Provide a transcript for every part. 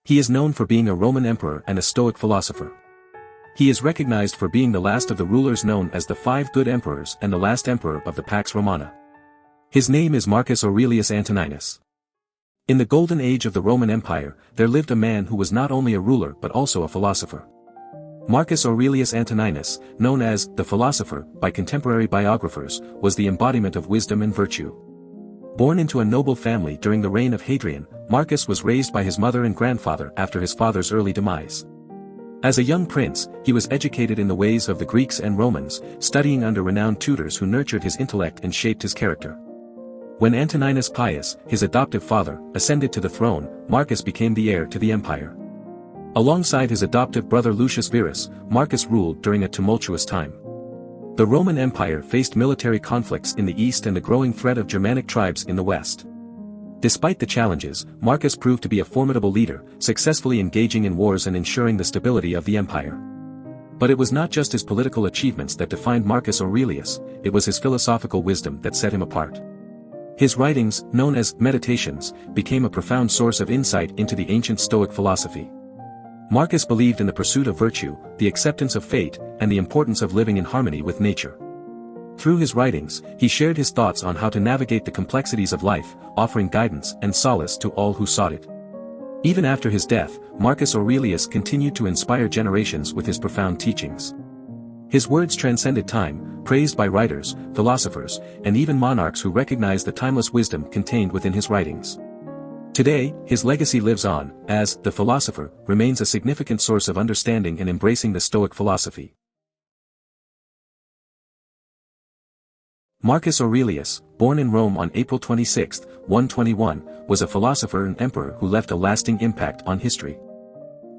He is known for being a Roman emperor and a Stoic philosopher. He is recognized for being the last of the rulers known as the Five Good Emperors and the last emperor of the Pax Romana. His name is Marcus Aurelius Antoninus. In the golden age of the Roman Empire, there lived a man who was not only a ruler but also a philosopher. Marcus Aurelius Antoninus, known as the philosopher by contemporary biographers, was the embodiment of wisdom and virtue. Born into a noble family during the reign of Hadrian, Marcus was raised by his mother and grandfather after his father's early demise. As a young prince, he was educated in the ways of the Greeks and Romans, studying under renowned tutors who nurtured his intellect and shaped his character. When Antoninus Pius, his adoptive father, ascended to the throne, Marcus became the heir to the empire. Alongside his adoptive brother Lucius Verus, Marcus ruled during a tumultuous time. The Roman Empire faced military conflicts in the east and the growing threat of Germanic tribes in the west. Despite the challenges, Marcus proved to be a formidable leader, successfully engaging in wars and ensuring the stability of the empire. But it was not just his political achievements that defined Marcus Aurelius, it was his philosophical wisdom that set him apart. His writings, known as Meditations, became a profound source of insight into the ancient Stoic philosophy. Marcus believed in the pursuit of virtue, the acceptance of fate, and the importance of living in harmony with nature. Through his writings, he shared his thoughts on how to navigate the complexities of life, offering guidance and solace to all who sought it. Even after his death, Marcus Aurelius continued to inspire generations with his profound teachings. His words transcended time, praised by writers, philosophers, and even monarchs who recognized the timeless wisdom contained within his writings. Today, his legacy lives on, as the philosopher remains a significant source of understanding and embracing the Stoic philosophy. Marcus Aurelius, born in Rome on April 26, 121, was a philosopher and emperor who left a lasting impact on history.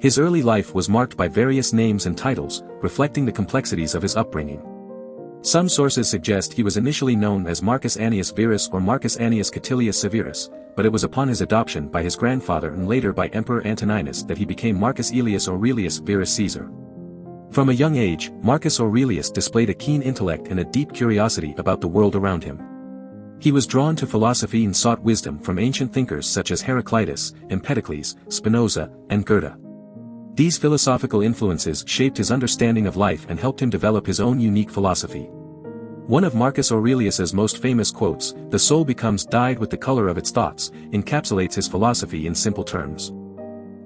His early life was marked by various names and titles, reflecting the complexities of his upbringing. Some sources suggest he was initially known as Marcus Annius Verus or Marcus Annius Catilius Severus, but it was upon his adoption by his grandfather and later by Emperor Antoninus that he became Marcus Aelius Aurelius Verus Caesar. From a young age, Marcus Aurelius displayed a keen intellect and a deep curiosity about the world around him. He was drawn to philosophy and sought wisdom from ancient thinkers such as Heraclitus, Empedocles, Spinoza, and Goethe. These philosophical influences shaped his understanding of life and helped him develop his own unique philosophy. One of Marcus Aurelius's most famous quotes, "The soul becomes dyed with the color of its thoughts," encapsulates his philosophy in simple terms.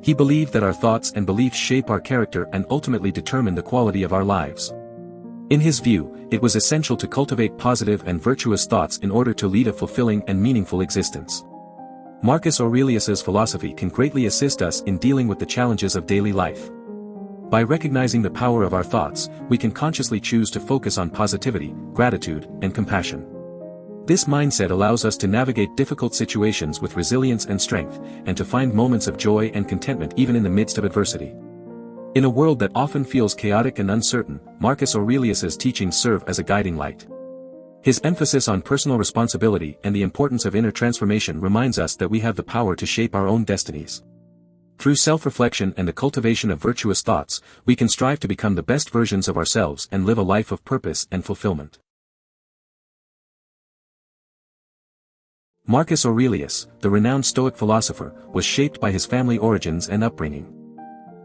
He believed that our thoughts and beliefs shape our character and ultimately determine the quality of our lives. In his view, it was essential to cultivate positive and virtuous thoughts in order to lead a fulfilling and meaningful existence. Marcus Aurelius's philosophy can greatly assist us in dealing with the challenges of daily life. By recognizing the power of our thoughts, we can consciously choose to focus on positivity, gratitude, and compassion. This mindset allows us to navigate difficult situations with resilience and strength, and to find moments of joy and contentment even in the midst of adversity. In a world that often feels chaotic and uncertain, Marcus Aurelius's teachings serve as a guiding light. His emphasis on personal responsibility and the importance of inner transformation reminds us that we have the power to shape our own destinies. Through self-reflection and the cultivation of virtuous thoughts, we can strive to become the best versions of ourselves and live a life of purpose and fulfillment. Marcus Aurelius, the renowned Stoic philosopher, was shaped by his family origins and upbringing.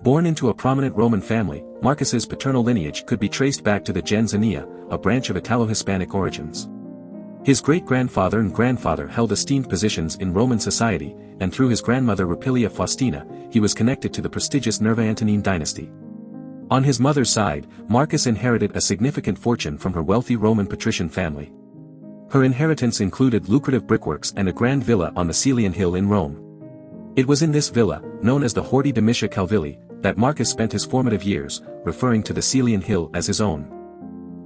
Born into a prominent Roman family, Marcus's paternal lineage could be traced back to the gens Aeneae, a branch of Italo-Hispanic origins. His great-grandfather and grandfather held esteemed positions in Roman society, and through his grandmother Rupilia Faustina, he was connected to the prestigious Nerva Antonine dynasty. On his mother's side, Marcus inherited a significant fortune from her wealthy Roman patrician family. Her inheritance included lucrative brickworks and a grand villa on the Caelian Hill in Rome. It was in this villa, known as the Horti Domitia Calvilli, that Marcus spent his formative years, referring to the Caelian Hill as his own.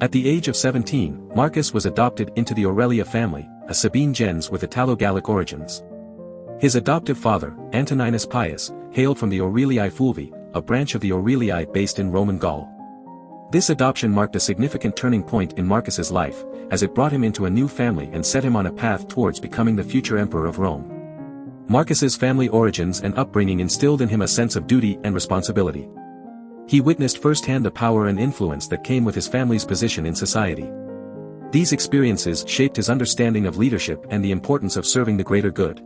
At the age of 17, Marcus was adopted into the Aurelia family, a Sabine gens with Italo-Gallic origins. His adoptive father, Antoninus Pius, hailed from the Aurelii Fulvi, a branch of the Aurelii based in Roman Gaul. This adoption marked a significant turning point in Marcus's life, as it brought him into a new family and set him on a path towards becoming the future emperor of Rome. Marcus's family origins and upbringing instilled in him a sense of duty and responsibility. He witnessed firsthand the power and influence that came with his family's position in society. These experiences shaped his understanding of leadership and the importance of serving the greater good.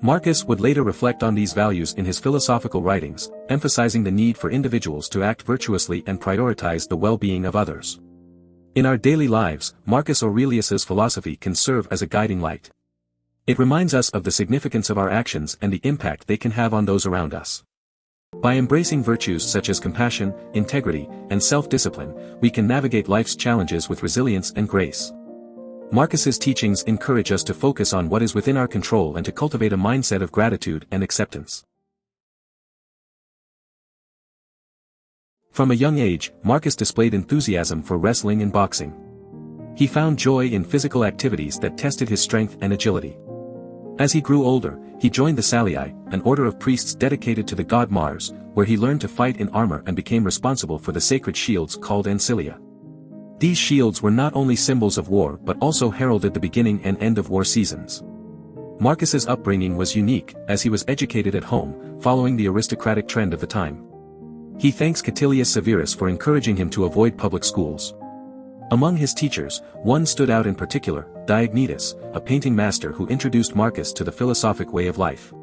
Marcus would later reflect on these values in his philosophical writings, emphasizing the need for individuals to act virtuously and prioritize the well-being of others. In our daily lives, Marcus Aurelius's philosophy can serve as a guiding light. It reminds us of the significance of our actions and the impact they can have on those around us. By embracing virtues such as compassion, integrity, and self-discipline, we can navigate life's challenges with resilience and grace. Marcus's teachings encourage us to focus on what is within our control and to cultivate a mindset of gratitude and acceptance. From a young age, Marcus displayed enthusiasm for wrestling and boxing. He found joy in physical activities that tested his strength and agility. As he grew older, he joined the Salii, an order of priests dedicated to the god Mars, where he learned to fight in armor and became responsible for the sacred shields called ancilia. These shields were not only symbols of war but also heralded the beginning and end of war seasons. Marcus's upbringing was unique, as he was educated at home, following the aristocratic trend of the time. He thanks Catilius Severus for encouraging him to avoid public schools. Among his teachers, one stood out in particular, Diognetus, a painting master who introduced Marcus to the philosophic way of life.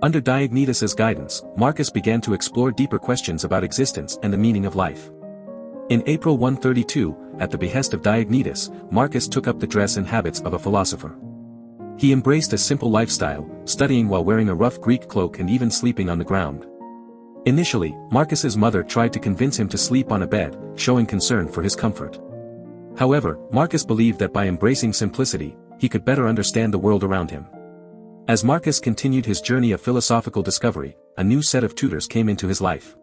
Under Diognetus's guidance, Marcus began to explore deeper questions about existence and the meaning of life. In April 132, at the behest of Diognetus, Marcus took up the dress and habits of a philosopher. He embraced a simple lifestyle, studying while wearing a rough Greek cloak and even sleeping on the ground. Initially, Marcus's mother tried to convince him to sleep on a bed, showing concern for his comfort. However, Marcus believed that by embracing simplicity, he could better understand the world around him. As Marcus continued his journey of philosophical discovery, a new set of tutors came into his life.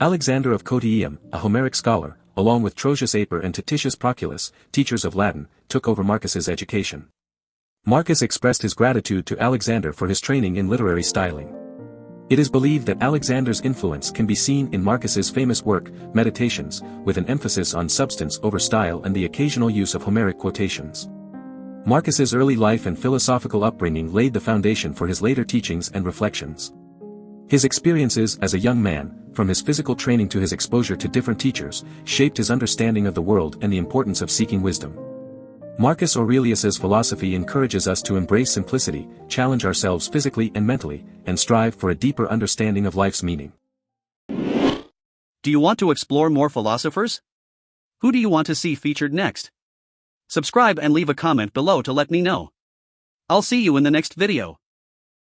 Alexander of Cotyleum, a Homeric scholar, along with Trotius Aper and Titius Proculus, teachers of Latin, took over Marcus's education. Marcus expressed his gratitude to Alexander for his training in literary styling. It is believed that Alexander's influence can be seen in Marcus's famous work, Meditations, with an emphasis on substance over style and the occasional use of Homeric quotations. Marcus's early life and philosophical upbringing laid the foundation for his later teachings and reflections. His experiences as a young man, from his physical training to his exposure to different teachers, shaped his understanding of the world and the importance of seeking wisdom. Marcus Aurelius's philosophy encourages us to embrace simplicity, challenge ourselves physically and mentally, and strive for a deeper understanding of life's meaning. Do you want to explore more philosophers? Who do you want to see featured next? Subscribe and leave a comment below to let me know. I'll see you in the next video.